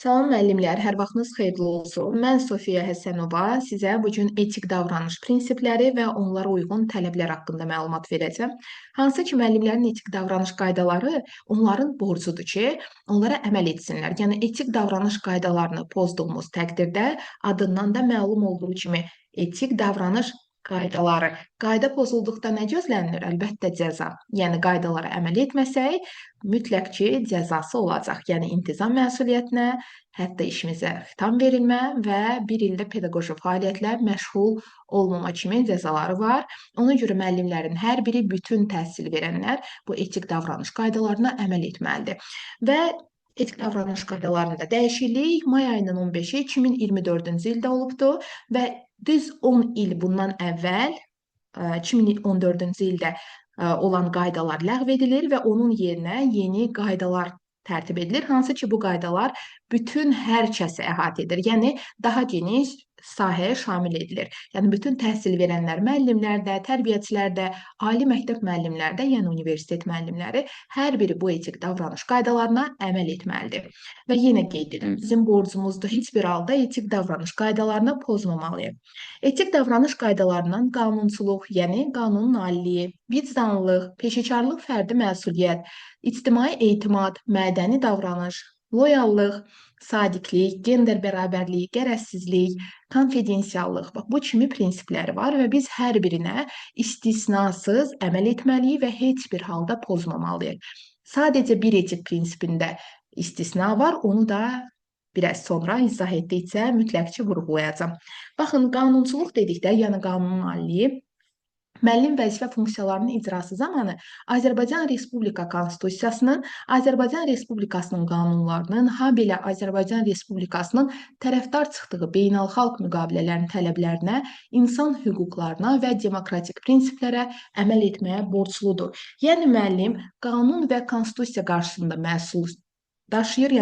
Salam müəllimlər, hər vaxtınız xeyirli olsun. Mən Sofiya Həsənova sizə bu gün etik davranış prinsipləri və onlara uyğun tələblər haqqında məlumat verəcəm. Hansı ki, müəllimlərin etik davranış qaydaları onların borcudur ki, onlara əməl etsinlər. Yəni etik davranış qaydalarını pozduğumuz təqdirdə adından da məlum olduğu kimi etik davranış qaydaları. Qayda pozulduqda nə gözlənilir? Əlbəttə cəza. Yəni qaydalara əməl etməsək, mütləq ki, cəzası olacaq. Yəni intizam məsuliyyətinə, hətta işimizə xitam verilmə və bir ildə pedaqoji fəaliyyətlə məşğul olmama kimi cəzaları var. Ona görə müəllimlərin hər biri bütün təhsil verənlər bu etik davranış qaydalarına əməl etməlidir. Və etik davranış qaydalarında dəyişiklik may ayının 15-i 2024-cü ildə olubdur və düz 10 il bundan əvvəl 2014-cü ildə olan qaydalar ləğv edilir və onun yerinə yeni qaydalar tərtib edilir, hansı ki, bu qaydalar bütün hər kəsi əhatə edir. Yəni, daha geniş sahəyə şamil edilir. Yəni, bütün təhsil verənlər, müəllimlər də, tərbiyəçilər də, ali məktəb müəllimləri də, yəni universitet müəllimləri hər biri bu etik davranış qaydalarına əməl etməlidir. Və yenə qeyd edirəm, bizim borcumuzdur heç bir halda etik davranış qaydalarını pozmamalıyıq. Etik davranış qaydalarından qanunçuluq, yəni qanunun aliliyi, vicdanlılıq, peşəkarlıq, fərdi məsuliyyət, ictimai etimad, mədəni davranış, loyallıq, sadiqlik, gender bərabərliyi, qərəzsizlik, konfidensiallıq. Bax, bu kimi prinsipləri var və biz hər birinə istisnasız əməl etməliyik və heç bir halda pozmamalıyıq. Sadəcə bir etik prinsipində istisna var, onu da biraz sonra izah etdikcə mütləq ki, vurğulayacağam. Baxın, qanunçuluq dedikdə, yəni qanunun aliliyi, müəllim vəzifə funksiyalarının icrası zamanı Azərbaycan Respublika Konstitusiyasının, Azərbaycan Respublikasının qanunlarının, habelə Azərbaycan Respublikasının tərəfdar çıxdığı beynəlxalq müqavilələrin tələblərinə, insan hüquqlarına və demokratik prinsiplərə əməl etməyə borcludur. Yəni, müəllim qanun və konstitusiya qarşısında məsuliyyət daşıyır,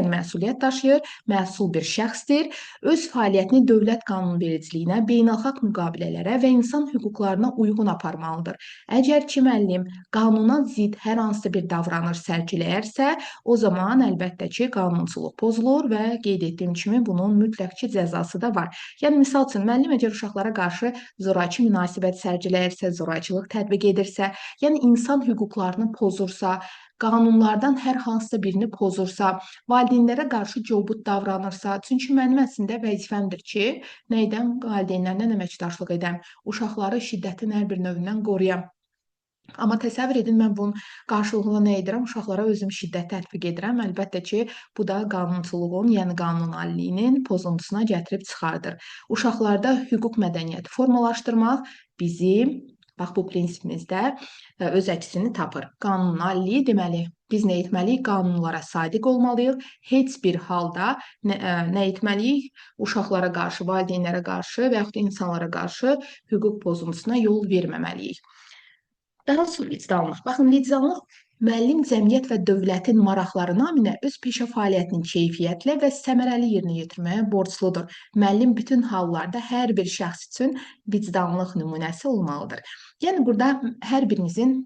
məsul bir şəxsdir, öz fəaliyyətini dövlət qanunvericiliyinə, beynəlxalq müqavilələrə və insan hüquqlarına uyğun aparmalıdır. Əgər ki, müəllim qanuna zidd hər hansı bir davranış sərgiləyərsə, o zaman əlbəttə ki, qanunçuluq pozulur və qeyd etdiyim kimi bunun mütləq ki, cəzası da var. Yəni, misal üçün, müəllim əgər uşaqlara qarşı zorakı münasibət sərgiləyirsə, zorakılıq tətbiq edirsə, yəni insan hüquqlarını pozursa, qanunlardan hər hansısa birini pozursa, valideynlərə qarşı cobud davranırsa, çünki mənim əslində vəzifəmdir ki, nəydən valideynlərlə əməkdaşlıq edəm, uşaqları şiddətin hər bir növündən qoruyam. Amma təsəvvür edin, mən bunun qarşılığında nə edirəm? Uşaqlara özüm şiddət tətbiq edirəm. Əlbəttə ki, bu da qanunçuluğun, yəni qanun aliliyinin pozuntusuna gətirib çıxardır. Uşaqlarda hüquq mədəniyyəti formalaşdırmaq bizim bax, bu prinsipimizdə öz əksini tapır. Qanunun aliliyi deməli, biz nə etməliyik? Qanunlara sadiq olmalıyıq. Heç bir halda nə etməliyik? Uşaqlara qarşı, valideynlərə qarşı və yaxud da insanlara qarşı hüquq pozuntusuna yol verməməliyik. Daha sonra vicdanlıq. Baxın, vicdanlıq müəllim cəmiyyət və dövlətin maraqları naminə öz peşə fəaliyyətinin keyfiyyətlə və səmərəli yerinə yetirməyə borcludur. Müəllim bütün hallarda hər bir şəxs üçün vicdanlıq nümunəsi olmalıdır. Yəni, burada hər birinizin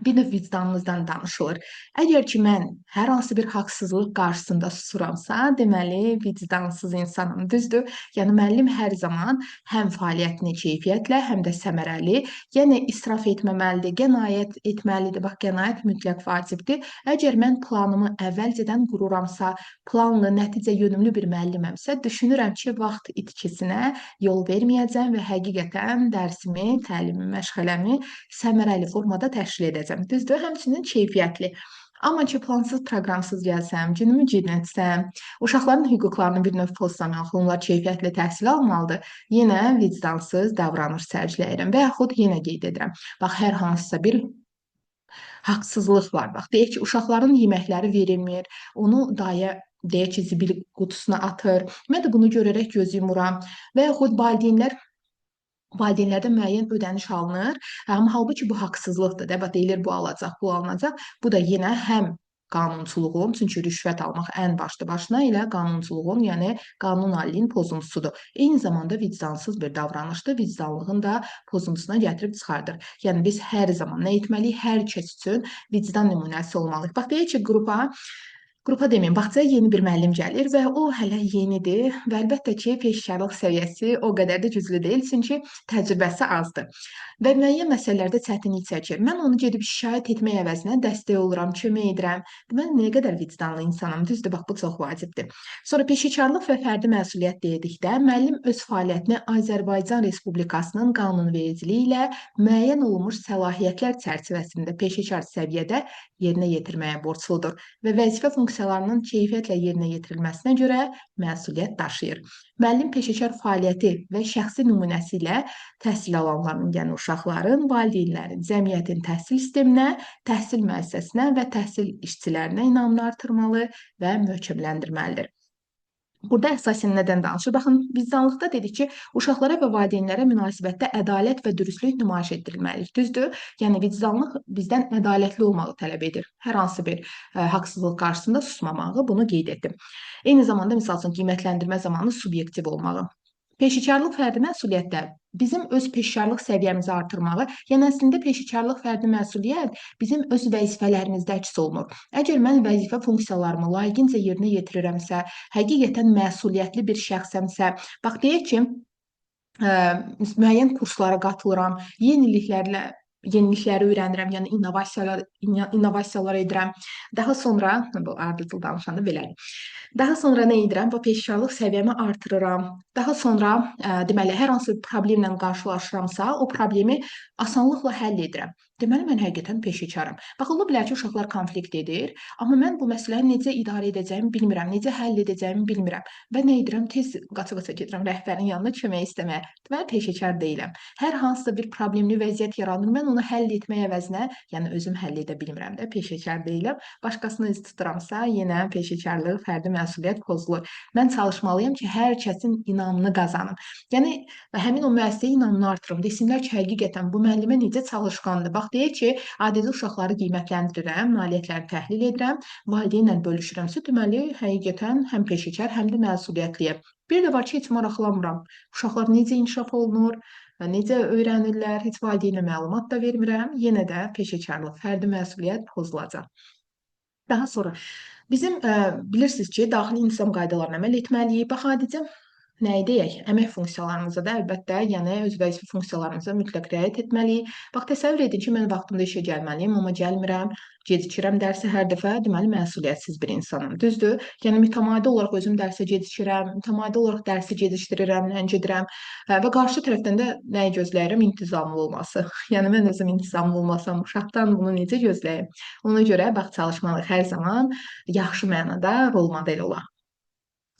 bir növ vicdanınızdan danışılır. Əgər ki, mən hər hansı bir haqsızlıq qarşısında susuramsa, deməli, vicdansız insanım, düzdür? Yəni, müəllim hər zaman həm fəaliyyətini keyfiyyətlə, həm də səmərəli, yəni israf etməməlidir, qənaət etməlidir. Bax, qənaət mütləq vacibdir. Əgər mən planımı əvvəlcədən qururamsa, planlı, nəticə yönümlü bir müəlliməmsə, düşünürəm ki, vaxt itkisinə yol verməyəcəm və həqiqətən dərsimi, təlimi, məşğələmi səmərəli formada təşkil edəcəm. Düzdür, həmçinin keyfiyyətli. Amma ki, plansız, proqramsız gəlsəm, günümü girmətsəm, uşaqların hüquqlarını bir növ pozsam, onlar keyfiyyətli təhsil almalıdır, yenə vicdansız davranış sərgiləyirəm və yaxud yenə qeyd edirəm. Bax, hər hansısa bir haqsızlıq var. Bax, deyək ki, uşaqların yeməkləri verilmir, onu deyək ki, zibil qutusuna atır. Mən də bunu görərək göz yumuram və yaxud valideynlərdən müəyyən ödəniş alınır. Amma halbuki bu haqsızlıqdır. Dəbə deyilir, bu alacaq, bu alınacaq. Bu da yenə həm qanunçuluğun, çünki rüşvət almaq ən başlı-başına ilə qanunçuluğun, yəni qanun aliliyinin pozuntusudur. Eyni zamanda vicdansız bir davranışdır, vicdanlığın da pozuntusuna gətirib çıxardır. Yəni biz hər zaman nə etməliyik? Hər kəs üçün vicdan nümunəsi olmalıyıq. Bax, deyək ki, qrupa Qrupa deməyin, bağçaya yeni bir müəllim gəlir və o hələ yenidir və əlbəttə ki, peşəkarlıq səviyyəsi o qədər də güclü deyil, çünki təcrübəsi azdır və müəyyən məsələlərdə çətinlik çəkir. Mən onu gedib şikayət etmək əvəzinə dəstək oluram, kömək edirəm. Mən nə qədər vicdanlı insanam, düzdür, bax bu çox vacibdir. Sonra peşəkarlıq və fərdi məsuliyyət dedikdə, müəllim öz fəaliyyətini Azərbaycan Respublikasının qanunvericiliyi ilə müəyyən olunmuş səlahiyyətlər çərçivəsində peşəkar səviyyədə yerinə yetirməyə borcludur və vəzifə funksiyalarının keyfiyyətlə yerinə yetirilməsinə görə məsuliyyət daşıyır. Müəllim peşəkar fəaliyyəti və şəxsi nümunəsi ilə təhsil alanların, yəni uşaqların, valideynlərin, cəmiyyətin təhsil sisteminə, təhsil müəssisəsinə və təhsil işçilərinə inamını artırmalı və möhkəmləndirməlidir. Burada əsasən nədən danışır? Baxın, vicdanlıqda dedik ki, uşaqlara və valideynlərə münasibətdə ədalət və dürüstlük nümayiş etdirilməlidir. Düzdür? Yəni vicdanlıq bizdən ədalətli olmağı tələb edir. Hər hansı bir haqsızlıq qarşısında susmamağı, bunu qeyd etdim. Eyni zamanda misal üçün qiymətləndirmə zamanı subyektiv olmağı. Peşəkarlıq fərdi məsuliyyətdə bizim öz peşəkarlıq səviyyəmizi artırmağı, yəni əslində peşəkarlıq fərdi məsuliyyət bizim öz vəzifələrimizdə əks olunur. Əgər mən vəzifə funksiyalarımı layiqincə yerinə yetirirəmsə, həqiqətən məsuliyyətli bir şəxsəmsə, bax deyək ki, müəyyən kurslara qatılıram, yenilikləri öyrənirəm, yəni innovasiyalar edirəm. Daha sonra, bu ardıcıl danışanda belədir. Daha sonra nə edirəm? Bu peşəkarlıq səviyyəmi artırıram. Daha sonra, deməli, hər hansı bir problemlə qarşılaşıramsa, o problemi asanlıqla həll edirəm. Deməli, mən həqiqətən peşəkarım. Bax, ola bilər ki, uşaqlar konflikt edir, amma mən bu məsələni necə idarə edəcəyimi bilmirəm, necə həll edəcəyimi bilmirəm və nə edirəm? Tez qaça-qaça gedirəm rəhbərin yanına kömək istəməyə. Deməli, peşəkar deyiləm. Hər hansısa bir problemli vəziyyət yaranır, mən onu həll etmək əvəzinə, yəni özüm həll edə bilmirəm də, peşəkar deyiləm. Başqasına üz tuturamsa, yenə peşəkarlıq, fərdi məsuliyyət pozulur. Mən çalışmalıyam ki, hər kəsin inamını qazanım. Yəni, həmin o müəssisəyə inamını artırım. Desinlər ki, həqiqətən bu müəllimə necə çalışqandır. Bax, deyək ki, adedi uşaqları qiymətləndirirəm, nailiyyətləri təhlil edirəm, valideynlə bölüşürəmsə, deməli, həqiqətən həm peşəkar, həm də məsuliyyətliyəm. Bir də var ki, heç maraqlanmıram. Uşaqlar necə inkişaf olunur, necə öyrənirlər, heç valideynə məlumat da vermirəm. Yenə də peşəkarlıq, fərdi məsuliyyət pozulacaq. Daha sonra bizim bilirsiniz ki, daxili intizam qaydalarına əməl etməliyik. Bax, adicə nəyi deyək? Əmək funksiyalarımıza da əlbəttə, yəni öz vəzifə funksiyalarımıza mütləq riayət etməliyik. Bax, təsəvvür edin ki, mən vaxtında işə gəlməliyim, amma gəlmirəm, gecikirəm dərsə hər dəfə, deməli məsuliyyətsiz bir insanım. Düzdür? Yəni mütəmadi olaraq özüm dərsə gecikirəm, mütəmadi olaraq dərsi gecikdirirəm, ləngidirəm və qarşı tərəfdən də nəyi gözləyirəm? İntizamlı olması. Yəni mən özüm intizamlı olmasam, uşaqdan bunu necə gözləyim? Ona görə bax çalışmalıyıq hər zaman yaxşı mənada rol model olaq.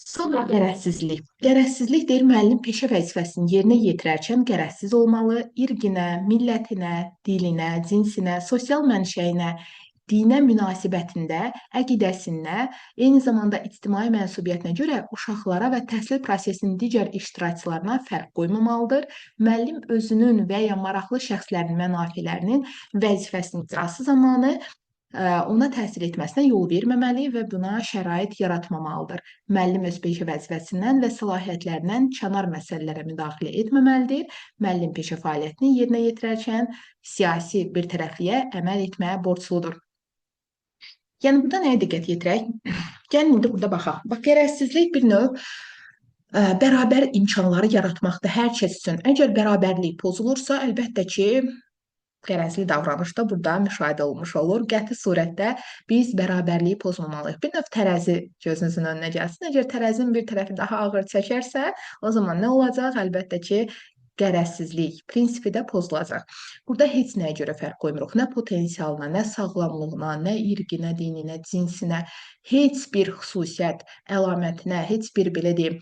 Sonra qərəzsizlik. Qərəzsizlik deyir, müəllim peşə vəzifəsini yerinə yetirərkən qərəzsiz olmalı, irqinə, millətinə, dilinə, cinsinə, sosial mənşəyinə, dinə münasibətində, əqidəsinə, eyni zamanda ictimai mənsubiyyətinə görə uşaqlara və təhsil prosesinin digər iştirakçılarına fərq qoymamalıdır. Müəllim özünün və ya maraqlı şəxslərin mənafelərinin vəzifəsinin icrası zamanı ona təsir etməsinə yol verməməli və buna şərait yaratmamalıdır. Müəllim öz peşə vəzifəsindən və səlahiyyətlərindən kənar məsələlərə müdaxilə etməməlidir. Müəllim peşə fəaliyyətini yerinə yetirərkən siyasi birtərəfliyə əməl etməyə borcludur. Yəni, burada nəyə diqqət yetirək? Gəlin, indi burada baxaq. Bax, qərəzsizlik bir növ bərabər imkanları yaratmaqdır hər kəs üçün. Əgər bərabərlik pozulursa, əlbəttə ki, qərəzli davranış da burada müşahidə olunmuş olur. Qəti surətdə biz bərabərliyi pozmamalıyıq. Bir növ tərəzi gözünüzün önünə gəlsin. Əgər tərəzinin bir tərəfi daha ağır çəkərsə, o zaman nə olacaq? Əlbəttə ki, qərəzsizlik prinsipi də pozulacaq. Burada heç nəyə görə fərq qoymuruq. Nə potensialına, nə sağlamlığına, nə irqinə, dininə, cinsinə, heç bir xüsusiyyət əlamətinə, heç bir belə deyim,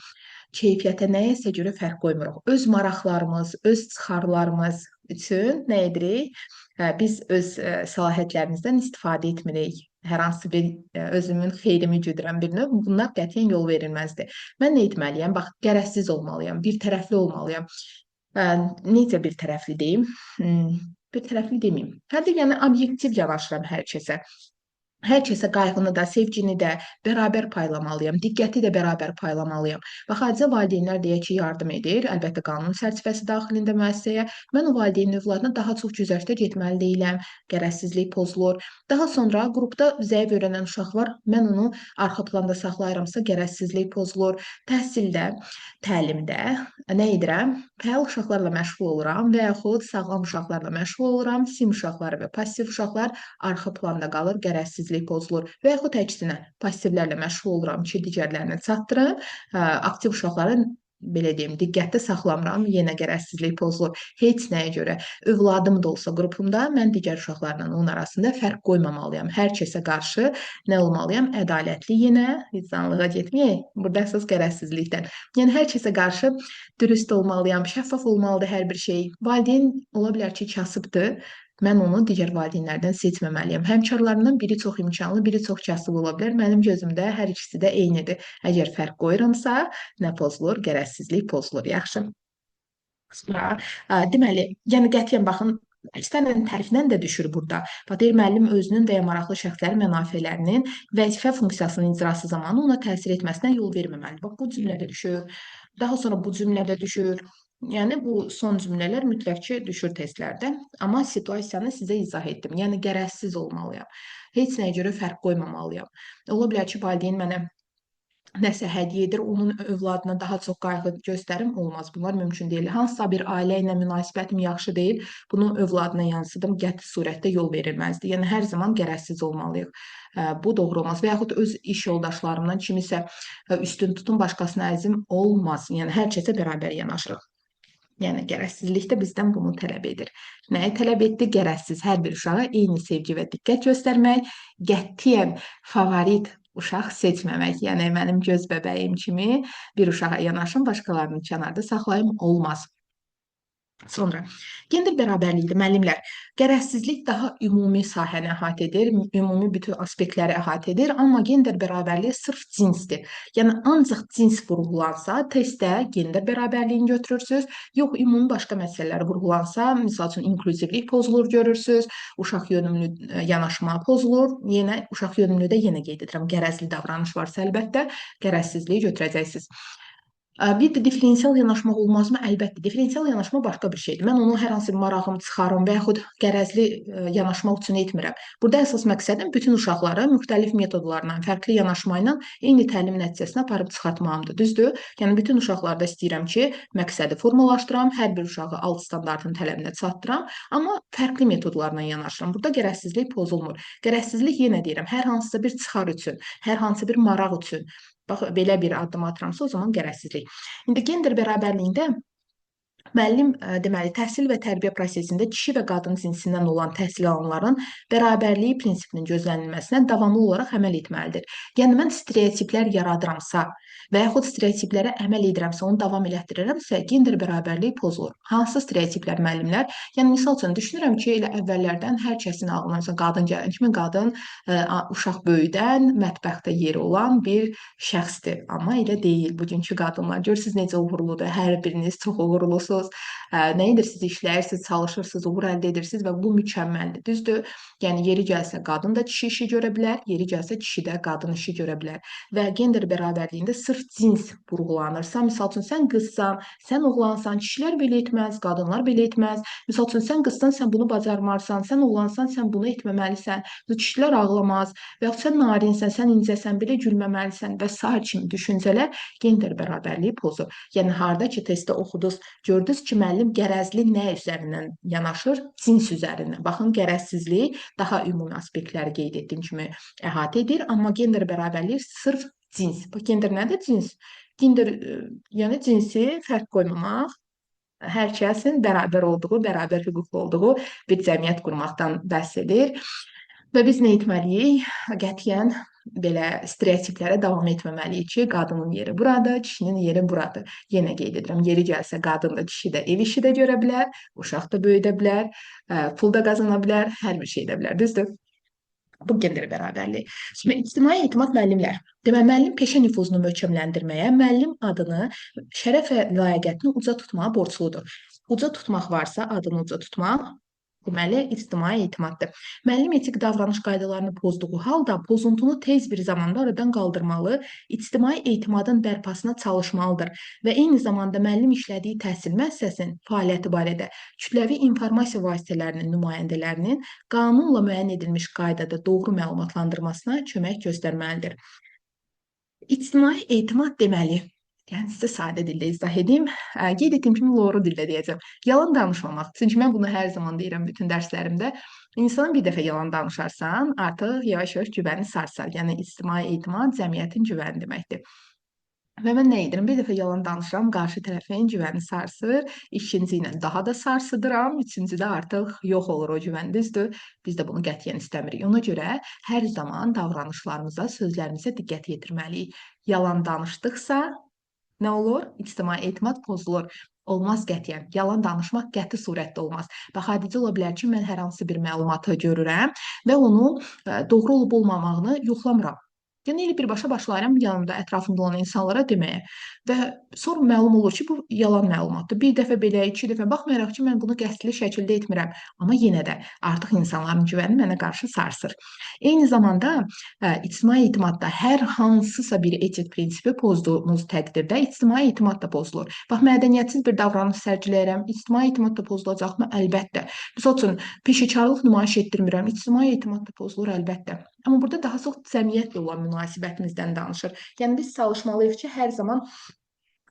keyfiyyətə nəyəsə görə fərq qoymuruq. Öz maraqlarımız, öz çıxarlarımız üçün nə edirik? Biz öz səlahiyyətlərimizdən istifadə etmirik. Hər hansı bir özümün xeyrimi güdürəm bir növ. Bunlar qətiyyən yol verilməzdir. Mən nə etməliyəm? Bax, qərəzsiz olmalıyam, bir tərəfli olmalıyam. Necə bir tərəfli deyim? Bir tərəfli deməyim. Hətta yəni obyektiv yanaşıram hər kəsə. Hər kəsə qayğını da, sevgini də bərabər paylamalıyam, diqqəti də bərabər paylamalıyam. Bax, aciz valideynlər deyək ki, yardım edir, əlbəttə qanun çərçivəsi daxilində müəssisəyə. Mən o valideynin övladına daha çox güzəştə getməli deyiləm, gərəzsizlik pozulur. Daha sonra qrupda zəif öyrənən uşaq var, mən onu arxa planda saxlayıramsa gərəzsizlik pozulur. Təhsildə, təlimdə nə edirəm? Fəal uşaqlarla məşğul oluram və yaxud sağlam uşaqlarla məşğul oluram. Sim uşaqları və passiv uşaqlar arxa planda qalır, gərəzsizlik pozulur və yaxud əksinə passivlərlə məşğul oluram ki, digərlərini çatdırım, aktiv uşaqların belə deyim, diqqətdə saxlamıram, yenə gərəzsizlik pozulur. Heç nəyə görə övladım da olsa qrupumda mən digər uşaqlarla onun arasında fərq qoymamalıyam. Hər kəsə qarşı nə olmalıyam? Ədalətli yenə, vicdanlığa getməyək. Burada əsas gərəzsizlikdən. Yəni hər kəsə qarşı dürüst olmalıyam, şəffaf olmalıdır hər bir şey. Valideyn ola bilər ki, kasıbdır. Mən onu digər valideynlərdən seçməməliyəm. Həmkarlarımdan biri çox imkanlı, biri çox kasıb ola bilər. Mənim gözümdə hər ikisi də eynidir. Əgər fərq qoyuramsa, nə pozulur? Gərəzsizlik pozulur. Yaxşı. Sonra, deməli, yəni qətiyyən baxın, istənilən tərəfindən də düşür burada. Bax, deyir, müəllim özünün və ya maraqlı şəxslərin mənafelərinin vəzifə funksiyasının icrası zamanı ona təsir etməsinə yol verməməlidir. Bax, bu cümlədə düşür. Daha sonra bu cümlədə düşür. Yəni, bu son cümlələr mütləq ki, düşür testlərdə. Amma situasiyanı sizə izah etdim. Yəni, gərəzsiz olmalıyam. Heç nəyə görə fərq qoymamalıyam. Ola bilər ki, valideyn mənə nəsə hədiyyə edir, onun övladına daha çox qayğı göstərim, olmaz. Bunlar mümkün deyil. Hansısa bir ailə ilə münasibətim yaxşı deyil, bunu övladına yansıdım, qəti surətdə yol verilməzdir. Yəni, hər zaman gərəzsiz olmalıyıq. Bu doğru olmaz. Və yaxud öz iş yoldaşlarımdan kimisə üstün tutun, başqasına əzim olmaz. Yəni, hər kəsə bərabər yanaşırıq. Yəni, gərəzsizlik də bizdən bunu tələb edir. Nəyi tələb etdi? Gərəzsiz hər bir uşağa eyni sevgi və diqqət göstərmək, qətiyyən favorit uşaq seçməmək. Yəni, mənim göz bəbəyim kimi bir uşağa yanaşım, başqalarını kənarda saxlayım, olmaz. Sonra, gender bərabərliyi müəllimlər, gərəzsizlik daha ümumi sahəni əhatə edir, ümumi bütün aspektləri əhatə edir, amma gender bərabərliyi sırf cinsdir. Yəni, ancaq cins vurğulansa, testdə gender bərabərliyini götürürsünüz, yox, ümumi başqa məsələlər vurğulansa, misal üçün, inklüzivlik pozulur görürsünüz, uşaq yönümlü yanaşma pozulur, yenə uşaq yönümlüdə yenə qeyd edirəm, gərəzli davranış varsa əlbəttə, gərəzsizliyi götürəcəksiniz. Bir də differensial yanaşmaq olmazmı? Əlbəttə, differensial yanaşma başqa bir şeydir. Mən onu hər hansı bir marağım çıxarım və yaxud qərəzli yanaşmaq üçün etmirəm. Burada əsas məqsədim bütün uşaqları müxtəlif metodlarla, fərqli yanaşma ilə eyni təlim nəticəsinə aparıb çıxartmağımdır. Düzdür? Yəni, bütün uşaqlarda istəyirəm ki, məqsədi formalaşdıram, hər bir uşağı alt standartın tələbinə çatdıram, amma fərqli metodlarla yanaşıram. Burada gərəzsizlik pozulmur. Gərəzsizlik yenə deyirəm, hər hansısa bir çıxar üçün, hər hansı bir maraq üçün. Bax, belə bir addım atıramsa, o zaman gərəzsizlik. İndi gender bərabərliyində müəllim, deməli, təhsil və tərbiyə prosesində kişi və qadın cinsindən olan təhsil alanların bərabərliyi prinsipinin gözlənilməsinə davamlı olaraq əməl etməlidir. Yəni, mən stereotiplər yaradıramsa və yaxud stereotiplərə əməl edirəmsə, onu davam elətdirirəmsə, gender bərabərliyi pozulur. Hansı stereotiplər müəllimlər? Yəni, misal üçün, düşünürəm ki, elə əvvəllərdən hər kəsin ağlına qadın gələn kimi qadın uşaq böyüdən mətbəxdə yeri olan bir şəxsdir. Amma elə deyil. Bugünkü qadınlar, görürsünüz necə uğurludur, hər biriniz çox uğurlusunuz. Nə edirsiniz, işləyirsiniz, çalışırsınız, uğur əldə edirsiniz və bu mükəmməldir. Düzdür? Yəni, yeri gəlsə qadın da kişi işi görə bilər, yeri gəlsə kişi də qadın işi görə bilər. Və gender bərabərliyində sırf cins vurğulanırsa, misal üçün, sən qızsan, sən oğlansan, kişilər belə etməz, qadınlar belə etməz. Misal üçün, sən qızsan, sən bunu bacarmarsan, sən oğlansan, sən bunu etməməlisən, kişilər ağlamaz və yaxud sən narinsən, sən incəsən, belə gülməməlisən və s. kimi düşüncələr gender bərabərliyi pozur. Yəni, harda ki, testdə oxudunuz, gördünüz ki, müəllim gərəzli nə üzərindən yanaşır? Cins üzərindən. Baxın, gərəzsizlik daha ümumi aspektləri qeyd etdiyim kimi əhatə edir, amma gender bərabərliyi sırf cins. Bax, gender nədir? Cins. Gender, yəni cinsi fərq qoymamaq, hər kəsin bərabər olduğu, bərabər hüquqlu olduğu bir cəmiyyət qurmaqdan bəhs edir. Və biz nə etməliyik? Qətiyyən belə stereotiplərə davam etməməliyik ki, qadının yeri buradır, kişinin yeri buradır. Yenə qeyd edirəm, yeri gəlsə qadın da, kişi də ev işi də görə bilər, uşaq da böyüdə bilər, pul da qazana bilər, hər bir şey edə bilər. Düzdür? Bu gender bərabərliyi. Şimdi ictimai etimad müəllimlər. Deməli, müəllim peşə nüfuzunu möhkəmləndirməyə, müəllim adını, şərəf və layiqətini uca tutmağa borcludur. Uca tutmaq varsa, adını uca tutmaq, Deməli, ictimai etimaddır. Müəllim etik davranış qaydalarını pozduğu halda pozuntunu tez bir zamanda aradan qaldırmalı, ictimai etimadın bərpasına çalışmalıdır və eyni zamanda müəllim işlədiyi təhsil müəssisəsinin fəaliyyəti barədə kütləvi informasiya vasitələrinin nümayəndələrinin qanunla müəyyən edilmiş qaydada doğru məlumatlandırmasına kömək göstərməlidir. İctimai etimad deməli, yəni sizə sadə dildə izah edeyim. Qeyd etdiyim kimi loru dildə deyəcəm. Yalan danışmamaq. Çünki mən bunu hər zaman deyirəm bütün dərslərimdə. İnsana bir dəfə yalan danışarsan, artıq yavaş-yavaş güvəni sarsar. Yəni ictimai etimad cəmiyyətin güvəni deməkdir. Və mən nə edirəm? Bir dəfə yalan danışıram, qarşı tərəfin güvəni sarsır. İkinci ilə daha da sarsıdıram. Üçüncüdə artıq yox olur o güvən, düzdür? Biz də bunu qətiyyən istəmirik. Ona görə hər zaman davranışlarımıza, sözlərimizə diqqət yetirməliyik. Yalan danışdıqsa nə olur? İctimai etimad pozulur. Olmaz qətiyyən. Yalan danışmaq qəti surətdə olmaz. Bax, hadicə ola bilər ki, mən hər hansı bir məlumatı görürəm və onu doğru olub olmamağını yoxlamıram. Yəni elə birbaşa başlayıram yanımda, ətrafımda olan insanlara deməyə və sonra məlum olur ki, bu yalan məlumatdır. Bir dəfə belə, iki dəfə baxmayaraq ki, mən bunu qəsdli şəkildə etmirəm, amma yenə də artıq insanların güvəni mənə qarşı sarsır. Eyni zamanda ictimai etimadda hər hansısa bir etik prinsipi pozduğumuz təqdirdə ictimai etimad da pozulur. Bax, mədəniyyətsiz bir davranış sərgiləyirəm, ictimai etimad da pozulacaqmı? Əlbəttə. Məsəl üçün, peşəkarlıq nümayiş etdirmirəm, ictimai etimad da pozulur, əlbəttə. Amma burada daha çox cəmiyyətlə olan münasibətimizdən danışır. Yəni biz çalışmalıyıq ki, hər zaman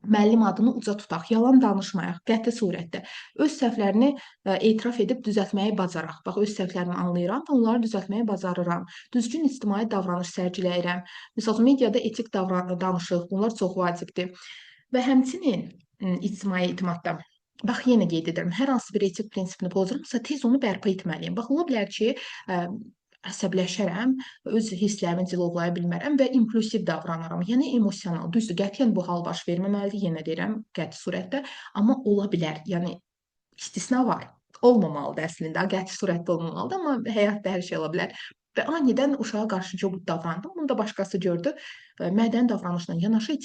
müəllim adını uca tutaq, yalan danışmayaq, qəti surətdə. Öz səhvlərini etiraf edib düzəltməyi bacaraq. Bax, öz səhvlərimi anlayıram və onları düzəltməyi bacarıram. Düzgün ictimai davranış sərgiləyirəm. Məsələn, mediada etik danışıq, bunlar çox vacibdir. Və həmçinin ictimai etimadda bax, yenə qeyd edirəm, hər hansı bir etik prinsipini pozuramsa, tez onu bərpa etməliyəm. Bax, ola bilər ki, əsəbləşərəm, öz hisslərimi cilovlaya bilmərəm və impulsiv davranıram. Yəni emosional. Düzdür, qətiyyən bu hal baş verməməlidir, yenə deyirəm, qəti surətdə, amma ola bilər. Yəni istisna var. Olmamalıdır əslində, qəti surətdə olmamalıdır, amma həyatda hər şey ola bilər. Və anidən uşağa qarşı kobud davrandım. Bunu da başqası gördü. Mədəni davranışla yanaşı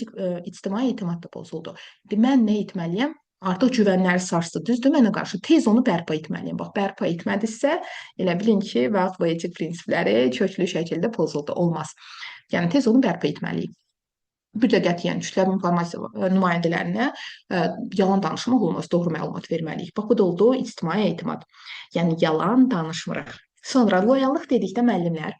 ictimai etimad da pozuldu. Mən nə etməliyəm? Artıq güvənləri sarsdı, düzdür? Mənə qarşı tez onu bərpa etməliyəm. Bax, bərpa etmədisə, elə bilin ki, bax, bu etik prinsipləri köklü şəkildə pozuldu. Olmaz. Yəni tez onu bərpa etməliyik. Bir də qətiyyən kütləvi informasiya nümayəndələrinə yalan danışmaq olmaz, doğru məlumat verməliyik. Bax, bu da oldu ictimai etimad. Yəni yalan danışmırıq. Sonra loyallıq dedikdə müəllimlər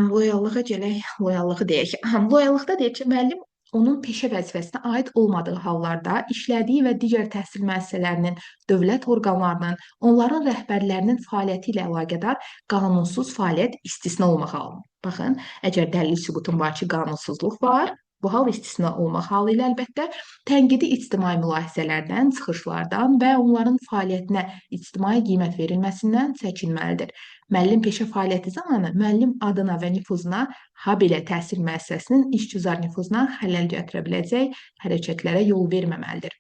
loyallığa gələk, loyallığı deyək. Loyallıqda deyək ki, müəllim onun peşə vəzifəsinə aid olmadığı hallarda işlədiyi və digər təhsil müəssisələrinin, dövlət orqanlarının, onların rəhbərlərinin fəaliyyəti ilə əlaqədar qanunsuz fəaliyyət istisna olmaq halı. Baxın, əgər dəlil sübutun var ki, qanunsuzluq var, bu hal istisna olmaq halı ilə əlbəttə tənqidi ictimai mülahizələrdən, çıxışlardan və onların fəaliyyətinə ictimai qiymət verilməsindən çəkinməlidir. Müəllim peşə fəaliyyəti zamanı müəllim adına və nüfuzuna, habelə təhsil müəssisəsinin işgüzar nüfuzuna xələl gətirə biləcək hərəkətlərə yol verməməlidir.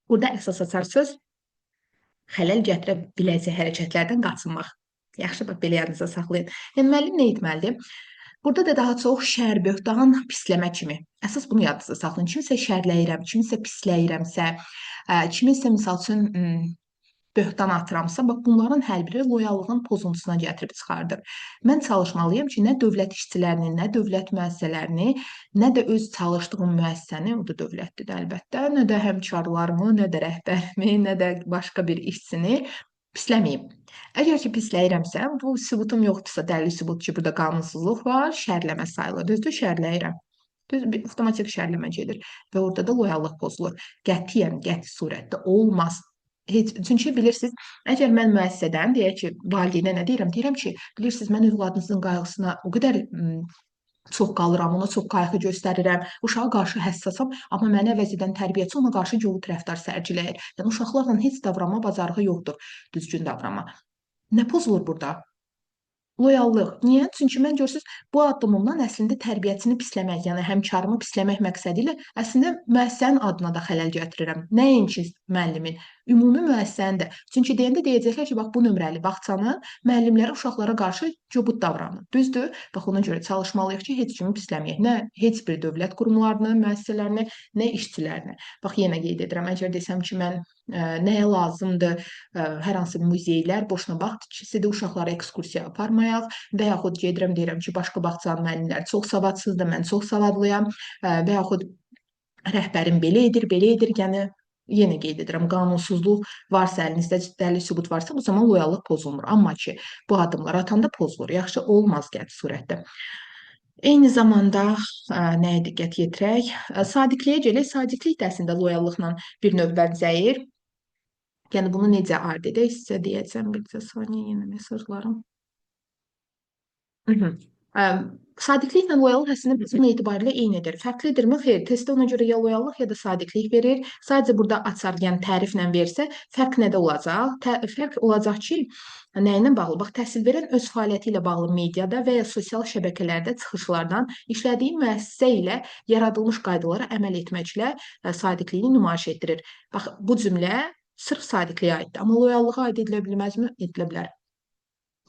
Burada əsas açar söz xələl gətirə biləcək hərəkətlərdən qaçınmaq. Yaxşı, bax, belə yadınızda saxlayın. Yəni, müəllim nə etməlidir? Burada da daha çox şər, böhtan, pisləmə kimi. Əsas bunu yadınızda saxlayın. Kimisə şərləyirəm, kimisə pisləyirəmsə, kimisə misal üçün böhtan atıramsa, bax, bunların hər biri loyallığın pozuntusuna gətirib çıxardır. Mən çalışmalıyam ki, nə dövlət işçilərini, nə dövlət müəssisələrini, nə də öz çalışdığım müəssisəni, o da dövlətdir də əlbəttə, nə də həmkarlarımı, nə də rəhbərimi, nə də başqa bir işçini pisləməyim. Əgər ki, pisləyirəmsə, bu sübutum yoxdursa, dəlil sübut ki, burada qanunsuzluq var, şərləmə sayılır. Düzdür, şərləyirəm. Düzdür, avtomatik şərləmə gedir və orada da loyallıq pozulur. Qətiyyən, qəti surətdə olmaz. Çünki bilirsiniz, əgər mən müəssisədən, deyək ki, valideynə nə deyirəm? Deyirəm ki, bilirsiniz, mən övladınızın qayğısına o qədər çox qalıram, ona çox qayğı göstərirəm, uşağa qarşı həssasam, amma mənə əvəz edən tərbiyəçi ona qarşı yovut rəftar sərgiləyir. Yəni, uşaqlarla heç davranma bacarığı yoxdur, düzgün davranma. Nə pozulur burada? Loyallıq. Niyə? Çünki mən görürsünüz, bu addımımdan əslində tərbiyəçini pisləmək, yəni həmkarımı pisləmək məqsədi ilə əslində müəssisənin adına da xələl gətirirəm. Nəinki müəllimin. ümumi müəssisənin də. Çünki deyəndə deyəcəklər ki, bax bu nömrəli bağçanın müəllimləri uşaqlara qarşı cobud davranır. Düzdür? Bax ona görə çalışmalıyıq ki, heç kimi pisləməyək. Nə heç bir dövlət qurumlarını, müəssisələrini, nə işçilərini. Bax yenə qeyd edirəm, əgər desəm ki, mən nəyə lazımdır, hər hansı muzeylər boşuna vaxt itkisidir, uşaqlara ekskursiya aparmayaq və yaxud gedirəm deyirəm ki, başqa bağçanın müəllimləri çox savadsızdır, mən çox savadlıyam və yaxud rəhbərim belə edir, yəni yenə qeyd edirəm, qanunsuzluq varsa, əlinizdə dəlil sübut varsa, bu zaman loyallıq pozulmur. Amma ki, bu addımları atanda pozulur. Yaxşı olmaz qəti surətdə. Eyni zamanda nəyə diqqət yetirək? Sadiqliyə gələk. Sadiqlik də əslində loyallıqla bir növ bənzəyir. Yəni bunu necə ard edək? Sizə deyəcəm, bir saniyə yenə mesajlarım. Sadiqliklə loyallıq əslində bizim etibarilə eynidir. Fərqlidirmi? Xeyr, testdə ona görə ya loyallıq, ya da sadiqlik verir. Sadəcə burada açar, yəni təriflə versə, fərq nədə olacaq? Fərq olacaq ki, nə ilə bağlı? Bax, təhsil verən öz fəaliyyəti ilə bağlı mediada və ya sosial şəbəkələrdə çıxışlardan işlədiyi müəssisə ilə yaradılmış qaydalara əməl etməklə sadiqliyini nümayiş etdirir. Bax, bu cümlə sırf sadiqliyə aiddir. Amma loyallığa aid edilə bilməzmi? Edilə bilər.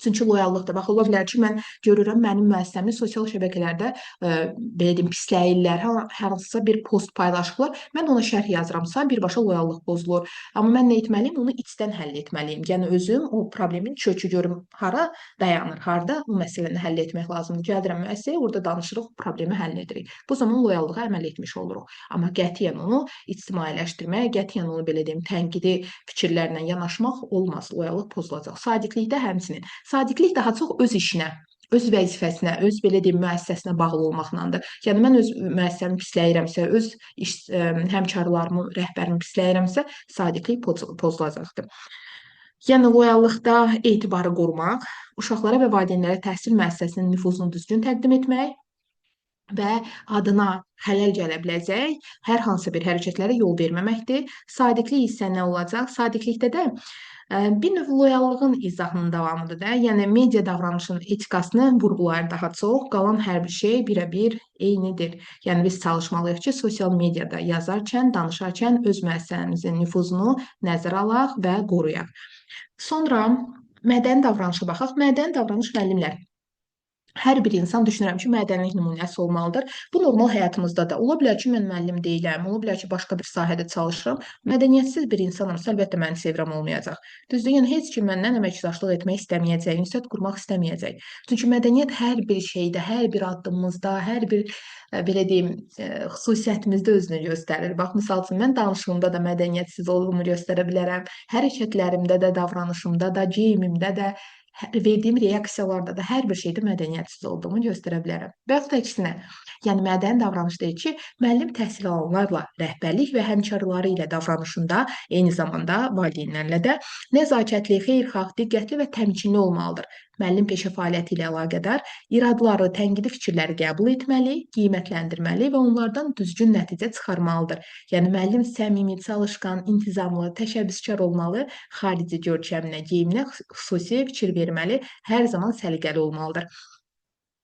Çünki loyallıqdır. Bax, ola bilər ki, mən görürəm mənim müəssisəmi sosial şəbəkələrdə belə deyim, pisləyirlər, hər hansısa bir post paylaşıblar. Mən ona şərh yazıramsa, birbaşa loyallıq pozulur. Amma mən nə etməliyim? Onu içdən həll etməliyim. Yəni özüm o problemin kökü görüm hara dayanır, harda bu məsələni həll etmək lazımdır. Gəlirəm müəssisəyə, orada danışırıq, problemi həll edirik. Bu zaman loyallığa əməl etmiş oluruq. Amma qətiyyən onu ictimailəşdirmək, qətiyyən onu belə deyim, tənqidi fikirlərlə yanaşmaq olmaz. Loyallıq pozulacaq. Sadiqlikdə həmçinin. Sadiqlik daha çox öz işinə, öz vəzifəsinə, öz belə deyim, müəssisəsinə bağlı olmaqlandır. Yəni mən öz müəssisəmi pisləyirəmsə, öz iş həmkarlarımı, rəhbərimi pisləyirəmsə, sadiqlik pozulacaqdır. Yəni loyallıqda etibarı qorumaq, uşaqlara və valideynlərə təhsil müəssisəsinin nüfuzunu düzgün təqdim etmək və adına xələl gələ biləcək hər hansı bir hərəkətlərə yol verməməkdir. Sadiqlik isə nə olacaq? Sadiqlikdə də bir növ loyallığın izahının davamıdır da. Yəni media davranışının etikasını vurğulayır daha çox. Qalan hər bir şey birəbir eynidir. Yəni biz çalışmalıyıq ki, sosial mediada yazarkən, danışarkən öz müəssisəmizin nüfuzunu nəzərə alaq və qoruyaq. Sonra mədəni davranışa baxaq. Mədəni davranış müəllimlər. Hər bir insan düşünürəm ki, mədənilik nümunəsi olmalıdır. Bu normal həyatımızda da. Ola bilər ki, mən müəllim deyiləm, ola bilər ki, başqa bir sahədə çalışıram. Mədəniyyətsiz bir insanamsa, əlbəttə məni sevirəm olmayacaq. Düzdür, yəni heç kim məndən əməkdaşlıq etmək istəməyəcək, ünsiyyət qurmaq istəməyəcək. Çünki mədəniyyət hər bir şeydə, hər bir addımımızda, hər bir belə deyim, xüsusiyyətimizdə özünü göstərir. Bax, misal üçün, mən danışığımda da mədəniyyətsiz olduğumu göstərə bilərəm. Hərəkətlərimdə də, davranışımda da, geyimimdə də, verdiyim reaksiyalarda da hər bir şeydə mədəniyyətsiz olduğumu göstərə bilərəm. Və yaxud əksinə, yəni mədəni davranış deyir ki, müəllim təhsil alanlarla rəhbərlik və həmkarları ilə davranışında, eyni zamanda valideynlərlə də nəzakətli, xeyirxah, diqqətli və təmkinli olmalıdır. Müəllim peşə fəaliyyəti ilə əlaqədar iradları, tənqidi fikirləri qəbul etməli, qiymətləndirməli və onlardan düzgün nəticə çıxarmalıdır. Yəni müəllim səmimi, çalışqan, intizamlı, təşəbbüskar olmalı, xarici görkəminə, geyiminə xüsusi fikir verməli, hər zaman səliqəli olmalıdır.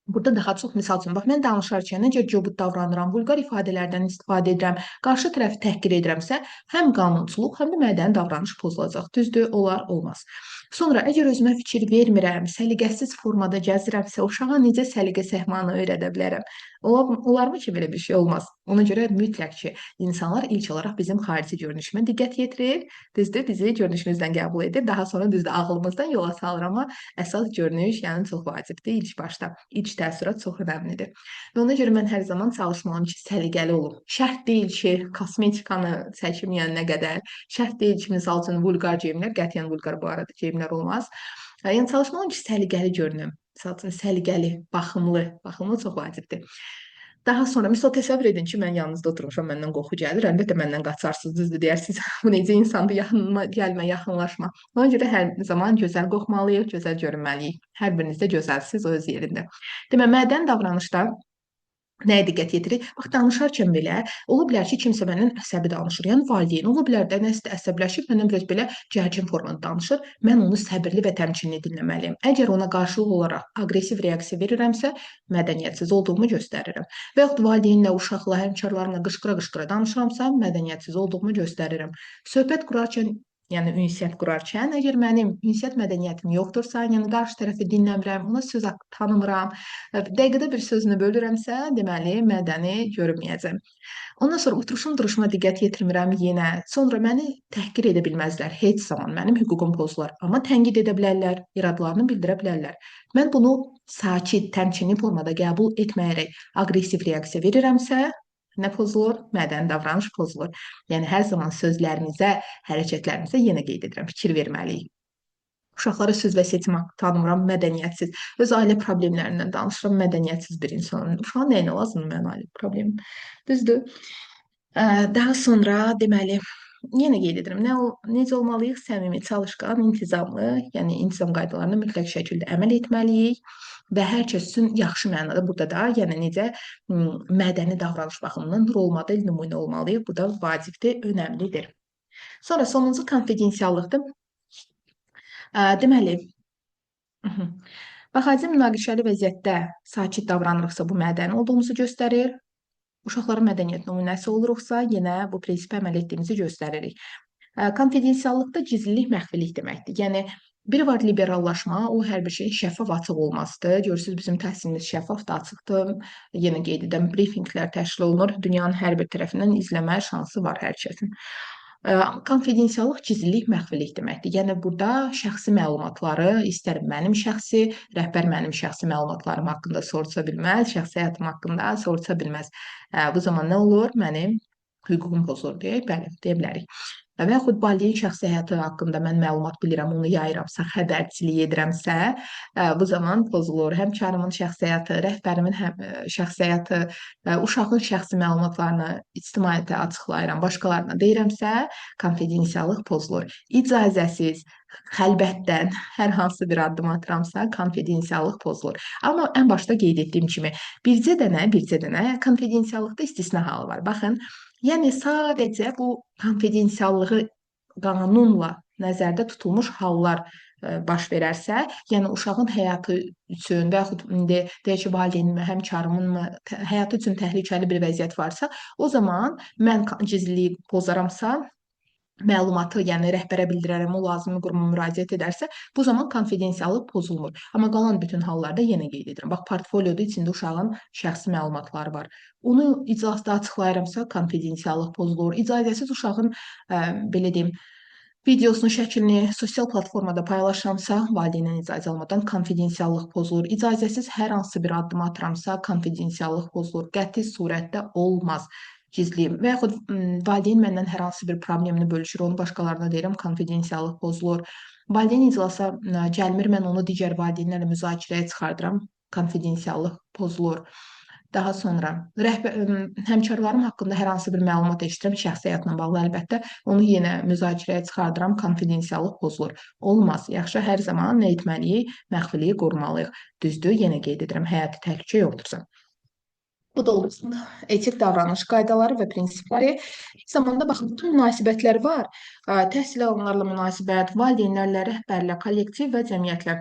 Burada daha çox misal üçün, bax, mən danışarkən necə cobud davranıram, vulqar ifadələrdən istifadə edirəm, qarşı tərəfi təhqir edirəmsə, həm qanunçuluq, həm də mədəni davranış pozulacaq. Düzdür, olar, olmaz. Sonra, əgər özümə fikir vermirəm, səliqəsiz formada gəzirəmsə, uşağa necə səliqə səhmanı öyrədə bilərəm? Olarmı ki, belə bir şey olmaz? Ona görə mütləq ki, insanlar ilk olaraq bizim xarici görünüşümə diqqət yetirir, düzdür, bizi görünüşümüzdən qəbul edir, daha sonra düzdür, ağlımızdan yola salır, amma əsas görünüş, yəni çox vacibdir ilk başda. İlk təəssürat çox önəmlidir. Və ona görə mən hər zaman çalışmalıyım ki, səliqəli olum. Şərt deyil ki, kosmetikanı çəkməyən nə qədər, şərt deyil ki, misal üçün, vulqar geyimlər, qətiyyən vulqar bu arada geyimlər olmaz. Yəni çalışmalıyım ki, səliqəli görünüm. Misal üçün, səliqəli, baxımlı çox vacibdir. Daha sonra, misal təsəvvür edin ki, mən yanınızda oturmuşam, məndən qoxu gəlir, əlbəttə məndən qaçarsınız, düzdür, deyərsiniz, bu necə insandır, yanıma gəlmə, yaxınlaşma. Ona görə hər zaman gözəl qoxmalıyıq, gözəl görünməliyik. Hər biriniz də gözəlsiniz o öz yerində. Demək, mədəni davranışda nəyə diqqət yetirir? Bax, danışarkən belə, ola bilər ki, kimsə məndən əsəbi danışır, yəni valideyn, ola bilər də nəsə əsəbləşib, məndən biraz belə gərgin formada danışır, mən onu səbirli və təmkinli dinləməliyim. Əgər ona qarşılıq olaraq aqressiv reaksiya verirəmsə, mədəniyyətsiz olduğumu göstərirəm. Və yaxud valideynlə, uşaqla, həmkarlarımla qışqıra-qışqıra danışıramsa, mədəniyyətsiz olduğumu göstərirəm. Söhbət qurarkən yəni ünsiyyət qurarkən, əgər mənim ünsiyyət mədəniyyətim yoxdursa, yəni qarşı tərəfi dinləmirəm, ona söz haqqı tanımıram, dəqiqədə bir sözünü bölürəmsə, deməli mədəni görünməyəcəm. Ondan sonra oturuşum duruşuma diqqət yetirmirəm yenə. Sonra məni təhqir edə bilməzlər. Heç zaman mənim hüququm pozular. Amma tənqid edə bilərlər, iradlarını bildirə bilərlər. Mən bunu sakit, təmkinli formada qəbul etməyərək aqressiv reaksiya verirəmsə, nə pozulur? Mədəni davranış pozulur. Yəni hər zaman sözlərimizə, hərəkətlərimizə yenə qeyd edirəm, fikir verməliyik. Uşaqlara söz və seçim haqqı tanımıram, mədəniyyətsiz. Öz ailə problemlərindən danışıram, mədəniyyətsiz bir insanım. Uşağın nəyinə lazımdır mənim ailə problemim? Düzdür? Daha sonra deməli yenə qeyd edirəm, necə olmalıyıq? Səmimi, çalışqan, intizamlı, yəni intizam qaydalarına mütləq şəkildə əməl etməliyik və hər kəs üçün yaxşı mənada burada da, yəni necə mədəni davranış baxımından rol model nümunə olmalıyıq. Bu da vacibdir, önəmlidir. Sonra sonuncu konfidensiallıqdır. Deməli, baxacaq münaqişəli vəziyyətdə sakit davranırıqsa, bu mədəni olduğumuzu göstərir. Uşaqların mədəniyyət nümunəsi oluruqsa, yenə bu prinsipə əməl etdiyimizi göstəririk. Konfidensiallıqda gizlilik, məxfilik deməkdir. Yəni, biri var liberallaşma, o hər bir şeyin şəffaf, açıq olmasıdır. Görürsünüz, bizim təhsilimiz şəffafdır, açıqdır. Yenə qeyd edən brifinqlər təşkil olunur. Dünyanın hər bir tərəfindən izləmə şansı var hər kəsin. Konfidensiallıq gizlilik, məxfilik deməkdir. Yəni burada şəxsi məlumatları, istər mənim şəxsi, rəhbər mənim şəxsi məlumatlarım haqqında soruşa bilməz, şəxsi həyatım haqqında soruşa bilməz. Bu zaman nə olur? Mənim hüququm pozulur deyə, bəli, deyə bilərik. Və yaxud valideyn şəxsi həyatı haqqında mən məlumat bilirəm, onu yayıramsa, xəbərçilik edirəmsə, bu zaman pozulur. Həmkarımın şəxsi həyatı, rəhbərimin şəxsi həyatı, uşağın şəxsi məlumatlarını ictimaiyyətə açıqlayıram, başqalarına deyirəmsə, konfidensiallıq pozulur. İcazəsiz, xəlbətdən hər hansı bir addım atıramsa, konfidensiallıq pozulur. Amma ən başda qeyd etdiyim kimi, bircə dənə konfidensiallıqda istisna halı var. Baxın, yəni sadəcə bu konfidensiallığı qanunla nəzərdə tutulmuş hallar baş verərsə, yəni uşağın həyatı üçün və yaxud indi deyək ki, valideynimin, həmkarımın həyatı üçün təhlükəli bir vəziyyət varsa, o zaman mən gizliliyi pozaramsa, məlumatı, yəni rəhbərə bildirərəm, o lazımi quruma müraciət edərsə, bu zaman konfidensiallıq pozulmur. Amma qalan bütün hallarda yenə qeyd edirəm. Bax, portfolioda içində uşağın şəxsi məlumatları var. Onu iclasda açıqlayıramsa, konfidensiallıq pozulur. İcazəsiz uşağın, belə deyim, videosunu, şəklini sosial platformada paylaşıramsa, valideyndən icazə almadan konfidensiallıq pozulur. İcazəsiz hər hansı bir addım atıramsa, konfidensiallıq pozulur. Qəti surətdə olmaz gizliyim. Və yaxud valideyn məndən hər hansı bir problemini bölüşür, onu başqalarına deyirəm, konfidensiallıq pozulur. Valideyn iclasa gəlmir, mən onu digər valideynlərlə müzakirəyə çıxardıram, konfidensiallıq pozulur. Daha sonra həmkarlarım haqqında hər hansı bir məlumat eşidirəm, şəxsi həyatla bağlı əlbəttə, onu yenə müzakirəyə çıxardıram, konfidensiallıq pozulur. Olmaz. Yaxşı, hər zaman nə etməliyik? Məxfiliyi qorumalıyıq. Düzdür, yenə qeyd edirəm, həyati təhlükə yoxdursa. Bu da olur. Etik davranış qaydaları və prinsipləri. Eyni zamanda baxın, bütün münasibətlər var. Təhsil alanlarla münasibət, valideynlərlə, rəhbərlə, kollektiv və cəmiyyətlə.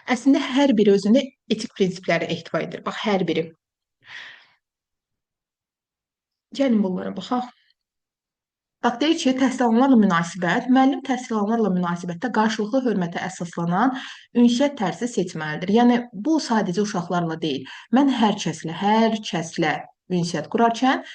Əslində hər biri özündə etik prinsipləri ehtiva edir. Bax, hər biri. Gəlin bunlara baxaq. Bax, deyir ki, təhsil alanlarla münasibət, müəllim təhsil alanlarla münasibətdə qarşılıqlı hörmətə əsaslanan ünsiyyət tərzi seçməlidir. Yəni, bu sadəcə uşaqlarla deyil. Mən hər kəslə ünsiyyət qurarkən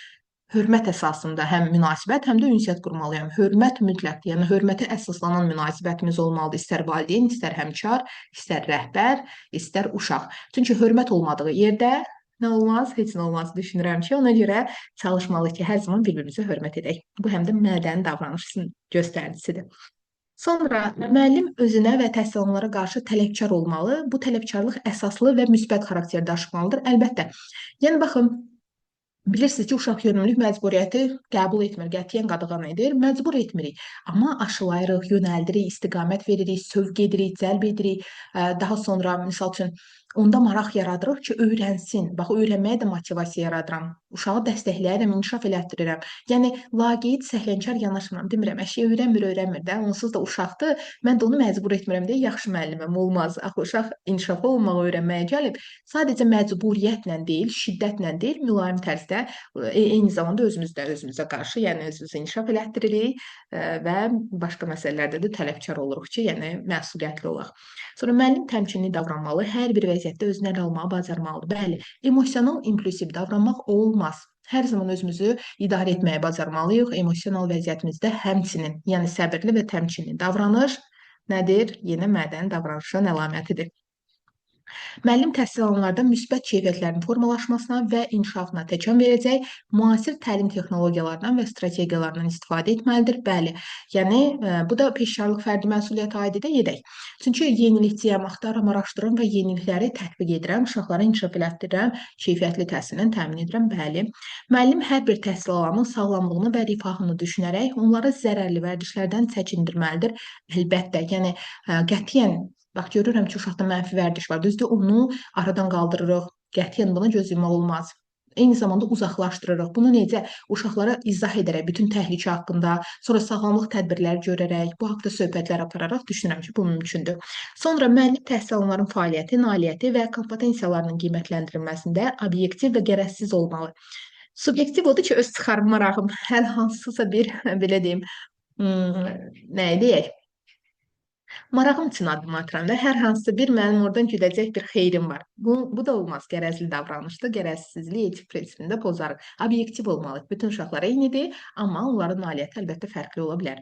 hörmət əsasında həm münasibət, həm də ünsiyyət qurmalıyam. Hörmət mütləqdir. Yəni, hörmətə əsaslanan münasibətimiz olmalıdır. İstər valideyn, istər həmkar, istər rəhbər, istər uşaq. Çünki hörmət olmadığı yerdə nə olmaz? Heç nə olmaz düşünürəm ki, ona görə çalışmalıyıq ki, hər zaman bir-birimizə hörmət edək. Bu həm də mədəni davranışın göstəricisidir. Sonra müəllim özünə və təhsil alanlara qarşı tələbkar olmalı. Bu tələbkarlıq əsaslı və müsbət xarakter daşımalıdır. Əlbəttə. Yəni baxın, bilirsiniz ki, uşaq yönümlülük məcburiyyəti qəbul etmir, qətiyyən qadağan edir, məcbur etmirik. Amma aşılayırıq, yönəldirik, istiqamət veririk, sövq edirik, cəlb edirik. Daha sonra, misal üçün, onda maraq yaradırıq ki, öyrənsin. Bax, öyrənməyə də motivasiya yaradıram. uşağı dəstəkləyərəm, inkişaf elətdirirəm. Yəni laqeyd, səhlənkar yanaşmıram. Demirəm, əşi öyrənmir də, onsuz da uşaqdır. Mən də onu məcbur etmirəm deyə yaxşı müəlliməm olmaz. Axı uşaq inkişaflı olmağı öyrənməyə gəlib. Sadəcə məcburiyyətlə deyil, şiddətlə deyil, mülayim tərzdə eyni zamanda özümüzə qarşı, yəni özümüzü inkişaf elətdiririk və başqa məsələlərdə də tələbkar oluruq ki, yəni məsuliyyətli olaq. Sonra müəllim təmkinli davranmalı, hər bir vəziyyətdə özünə əl almağı bacarmalıdır. Bəli, emosional impulsiv davranmaq olmaz. Hər zaman özümüzü idarə etməyi bacarmalıyıq. Emosional vəziyyətimizdə həmçinin, yəni səbirli və təmkinli davranış nədir? Yenə mədəni davranışın əlamətidir. Müəllim təhsil alanlarda müsbət keyfiyyətlərin formalaşmasına və inkişafına təkan verəcək müasir təlim texnologiyalarından və strategiyalarından istifadə etməlidir. Bəli, yəni bu da peşəkarlıq fərdi məsuliyyətə aid edək. Çünki yenilikçiyəm, axtarıram, araşdırıram və yenilikləri tətbiq edirəm, uşaqlara inkişaf elətdirirəm, keyfiyyətli təhsilini təmin edirəm. Bəli, müəllim hər bir təhsil alanının sağlamlığını və rifahını düşünərək onları zərərli vərdişlərdən çəkindirməlidir. Əlbəttə, yəni qətiyyən bax görürəm ki, uşaqda mənfi vərdiş var. Düzdür, onu aradan qaldırırıq. Qətiyyən buna göz yumaq olmaz. Eyni zamanda uzaqlaşdırırıq. Bunu necə uşaqlara izah edərək, bütün təhlükə haqqında, sonra sağlamlıq tədbirləri görərək, bu haqqda söhbətlər apararaq düşünürəm ki, bu mümkündür. Sonra müəllim təhsil alanların fəaliyyəti, nailiyyəti və kompetensiyalarının qiymətləndirilməsində obyektiv və gərəzsiz olmalı. Subyektiv odur ki, öz çıxarım marağım hər hansısa bir, belə deyim, nə deyək, marağım üçün addım atıram da hər hansısa bir mənim oradan güdəcək bir xeyrim var. Bu da olmaz. Gərəzli davranışdır. Gərəzsizlik etik prinsipini də pozarıq. Obyektiv olmalıyıq. Bütün uşaqlar eynidir, amma onların nailiyyəti əlbəttə fərqli ola bilər.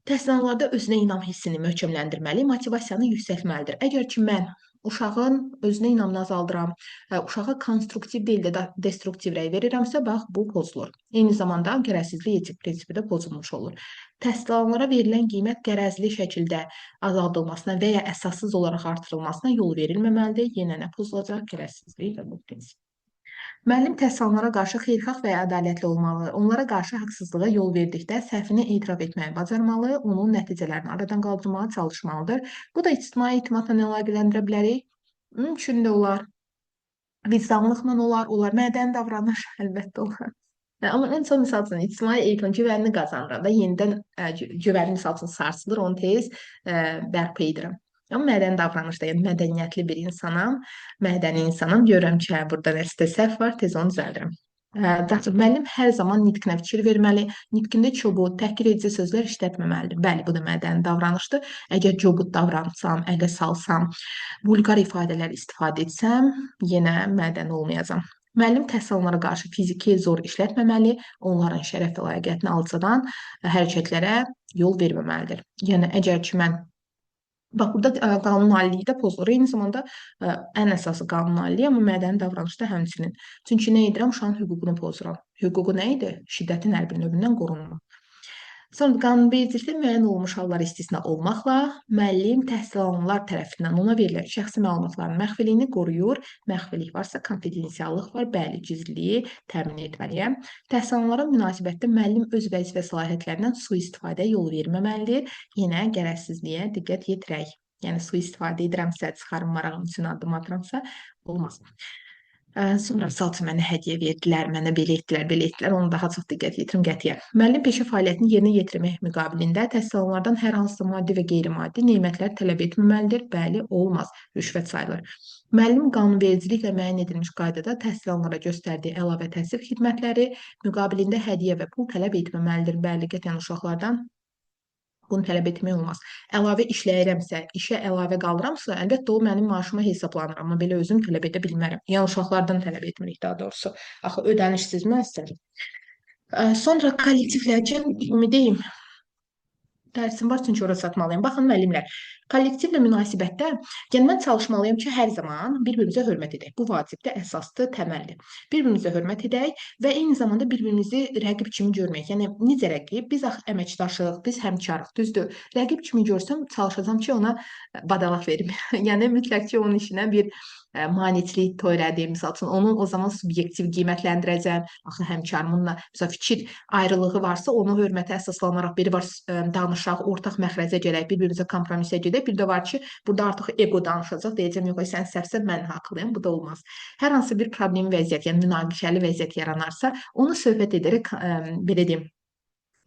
Təhsil alanlarda özünə inam hissini möhkəmləndirməli, motivasiyanı yüksəltməlidir. Əgər ki, mən uşağın özünə inamını azaldıram, uşağa konstruktiv deyil də destruktiv rəy verirəmsə, bax, bu pozulur. Eyni zamanda gərəzsizlik etik prinsipi də pozulmuş olur. Təhsil alanlara verilən qiymət qərəzli şəkildə azaldılmasına və ya əsassız olaraq artırılmasına yol verilməməlidir. Yenə nə pozulacaq? Gərəzsizlik və bu prinsip. Müəllim təhsil alanlara qarşı xeyirxah və ədalətli olmalı. Onlara qarşı haqsızlığa yol verdikdə səhvini etiraf etməyi bacarmalı, onun nəticələrini aradan qaldırmağa çalışmalıdır. Bu da ictimai etimadla əlaqələndirə bilərik. Mümkün də olar. Vicdanlıqla olar, mədəni davranış əlbəttə olar. Amma ən son misal üçün ictimai eğitim güvənini qazanıranda yenidən güvəni misal üçün sarsılır, onu tez bərpa edirəm. Amma mədəni davranışda, yəni mədəniyyətli bir insanam, mədəni insanam, görürəm ki, burada nəsə səhv var, tez onu düzəldirəm. Müəllim hər zaman nitqinə fikir verməli, nitqində çobud, təhqir edici sözlər işlətməməlidir. Bəli, bu da mədəni davranışdır. Əgər çobud davransam, ələ salsam, vulqar ifadələr istifadə etsəm, yenə mədəni olmayacam. Müəllim təhsil alanlara qarşı fiziki zor işlətməməli, onların şərəf və layiqiyyətini alçadan hərəkətlərə yol verməməlidir. Yəni, əgər ki, mən bax, burada qanunaliliyi də pozulur. Eyni zamanda ən əsası qanunaliliyi, amma mədəni davranışda həmçinin. Çünki nə edirəm? Uşağın hüququnu pozuram. Hüququ nə idi? Şiddətin hər bir növündən qorunmaq. Sonra qanunvericilikdə müəyyən olunmuş hallar istisna olmaqla, müəllim təhsil alanlar tərəfindən ona verilən şəxsi məlumatların məxfiliyini qoruyur. Məxfilik varsa, konfidensiallıq var, bəli, gizliliyi təmin etməliyəm. Təhsil alanlara münasibətdə müəllim öz vəzifə səlahiyyətlərindən sui-istifadəyə yol verməməlidir. Yenə gərəzsizliyə diqqət yetirək. Yəni, sui-istifadə edirəmsə, çıxarım marağım üçün addım atıramsa, olmaz. Sonra misal üçün mənə hədiyyə verdilər, mənə belə etdilər, onu daha çox diqqət yetirim qətiyyən. Müəllim peşə fəaliyyətini yerinə yetirmək müqabilində təhsil alanlardan hər hansısa maddi və qeyri-maddi nemətlər tələb etməməlidir. Bəli, olmaz, rüşvət sayılır. Müəllim qanunvericiliklə müəyyən edilmiş qaydada təhsil alanlara göstərdiyi əlavə təhsil xidmətləri müqabilində hədiyyə və pul tələb etməməlidir. Bəli, qətiyyən uşaqlardan bunu tələb etmək olmaz. Əlavə işləyirəmsə, işə əlavə qalıramsa, əlbəttə o mənim maaşıma hesablanır, amma belə özüm tələb edə bilmərəm. Yəni uşaqlardan tələb etmirik daha doğrusu. Axı ödənişsiz müəssisə. Sonra kollektivlərcə deyim, dərsim var, çünki ora çatmalıyam. Baxın, müəllimlər, kollektivlə münasibətdə, yəni mən çalışmalıyam ki, hər zaman bir-birimizə hörmət edək. Bu vacibdir, əsasdır, təməldir. Bir-birimizə hörmət edək və eyni zamanda bir-birimizi rəqib kimi görməyək. Yəni, necə rəqib? Biz əməkdaşıq, biz həmkarıq, düzdür. Rəqib kimi görsəm, çalışacağam ki, ona badalaq verim. Yəni, mütləq ki, onun işinə bir maneçlik törədi, misal üçün onu o zaman subyektiv qiymətləndirəcəm. Axı həmkarımınla məsəl fikir ayrılığı varsa, onu hörmətə əsaslanaraq biri var danışaq, ortaq məxrəcə gələk, bir-birimizə kompromisə gedək. Bir də var ki, burada artıq ego danışacaq, deyəcəm yox, sən səhvsən, mən haqlıyam. Bu da olmaz. Hər hansı bir problem vəziyyət, yəni münaqişəli vəziyyət yaranarsa, onu söhbət edərək belə deyim,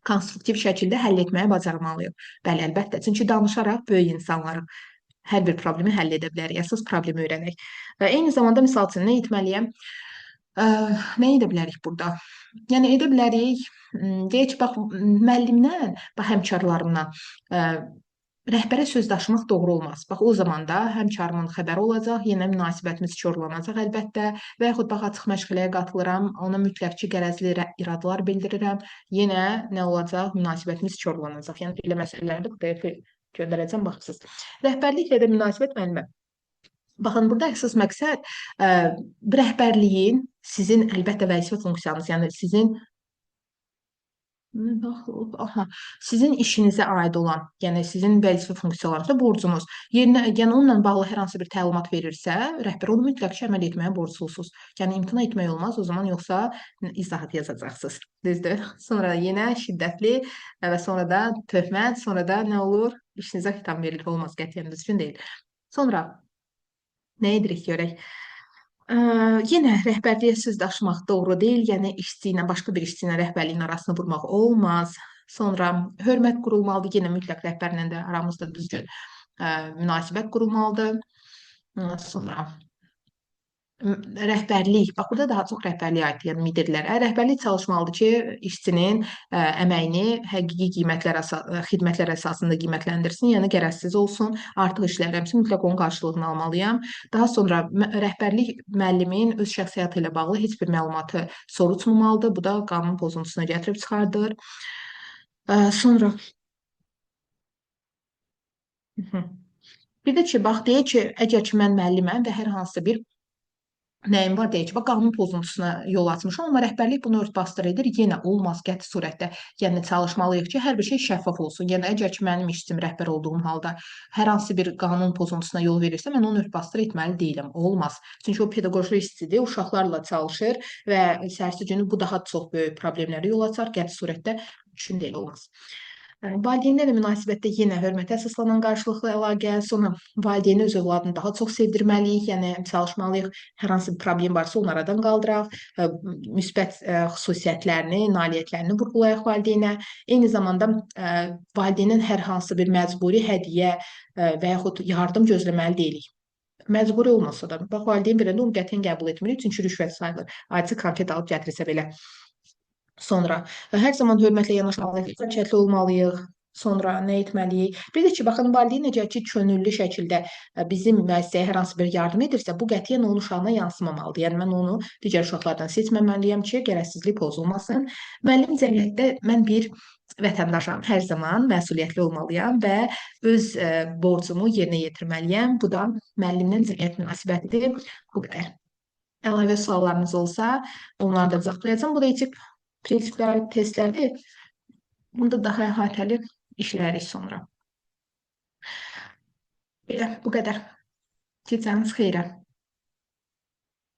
konstruktiv şəkildə həll etməyi bacarmalıyıq. Bəli, əlbəttə. Çünki danışaraq böyük insanlarıq. Hər bir problemi həll edə bilərik. Əsas problemi öyrənək. Və eyni zamanda misal üçün nə etməliyəm? Nə edə bilərik burada? Yəni edə bilərik, deyək ki, bax müəllimdən, bax həmkarlarımdan rəhbərə söz daşımaq doğru olmaz. Bax o zaman da həmkarımın xəbəri olacaq, yenə münasibətimiz korlanacaq əlbəttə və yaxud bax açıq məşğələyə qatılıram, ona mütləq ki, qərəzli iradalar bildirirəm, yenə nə olacaq? Münasibətimiz korlanacaq. Yəni belə məsələlərdə burada göndərəcəm, baxırsınız. Rəhbərliklə də münasibət müəllimə. Baxın, burada əsas məqsəd rəhbərliyin sizin əlbəttə vəzifə funksiyanız, yəni sizin işinizə aid olan, yəni sizin vəzifə funksiyalarınızda borcunuz, yəni onunla bağlı hər hansı bir təlimat verirsə, rəhbər onu mütləq ki, əməl etməyə borclusunuz. Yəni imtina etmək olmaz, o zaman yoxsa izahat yazacaqsınız. Düzdür? Sonra yenə şiddətli və sonra da töhmət, sonra da nə olur? İşinizə xitam verilir, olmaz, qətiyyən düzgün deyil. Sonra nə edirik görək? Yenə rəhbərliyə söz daşımaq doğru deyil, yəni işçi ilə, başqa bir işçi ilə rəhbərliyin arasını vurmaq olmaz. Sonra hörmət qurulmalıdır, yenə mütləq rəhbərlə də aramızda düzgün münasibət qurulmalıdır. Sonra rəhbərlik, bax burada daha çox rəhbərliyə aiddir, yəni müdirlərə. Rəhbərlik çalışmalıdır ki, işçinin əməyini həqiqi xidmətlər əsasında qiymətləndirsin, yəni qərəzsiz olsun, artıq işləyirəmsə mütləq onun qarşılığını almalıyam. Daha sonra rəhbərlik müəllimin öz şəxsi həyatı ilə bağlı heç bir məlumatı soruşmamalıdır. Bu da qanun pozuntusuna gətirib çıxardır. Sonra bir də ki, bax deyək ki, əgər ki mən müəlliməm və hər hansı bir nəyim var deyək ki, bax qanun pozuntusuna yol açmışam, amma rəhbərlik bunu ört-basdır edir. Yenə olmaz qəti surətdə. Yəni çalışmalıyıq ki, hər bir şey şəffaf olsun. Yəni əgər ki mənim işçim rəhbər olduğum halda hər hansı bir qanun pozuntusuna yol verirsə, mən onu ört-basdır etməli deyiləm. Olmaz. Çünki o pedaqoji işçidir, uşaqlarla çalışır və səhərsi günü bu daha çox böyük problemlərə yol açar. Qəti surətdə mümkün deyil, olmaz. Valideynlərlə münasibətdə yenə hörmətə əsaslanan qarşılıqlı əlaqə, sonra valideyni öz övladını daha çox sevdirməliyik, yəni çalışmalıyıq, hər hansı bir problem varsa onu aradan qaldıraq, müsbət xüsusiyyətlərini, nailiyyətlərini vurğulayaq valideynə. Eyni zamanda valideynin hər hansı bir məcburi hədiyyə və yaxud yardım gözləməli deyilik. Məcburi olmasa da, bax valideyn verəndə onu qətiyyən qəbul etmirik, çünki rüşvət sayılır. Aciz konfet alıb gətirirsə belə. Sonra hər zaman hörmətlə yanaşmalıyıq, diqqətli olmalıyıq. Sonra nə etməliyik? Bir də ki, baxın, valideyn necə ki, könüllü şəkildə bizim müəssisəyə hər hansı bir yardım edirsə, bu qətiyyən onun uşağına yansımamalıdır. Yəni mən onu digər uşaqlardan seçməməliyəm ki, gərəksizlik pozulmasın. Müəllim cəmiyyətdə mən bir vətəndaşam. Hər zaman məsuliyyətli olmalıyam və öz borcumu yerinə yetirməliyəm. Bu da müəllimlə cəmiyyət münasibətidir. Bu qədər. Əlavə suallarınız olsa, onları da cavablayacağam. Bu da etik prinsiplər, testləri. Bunda daha əhatəli işlərik sonra. Belə, bu qədər. Gecəniz xeyrə.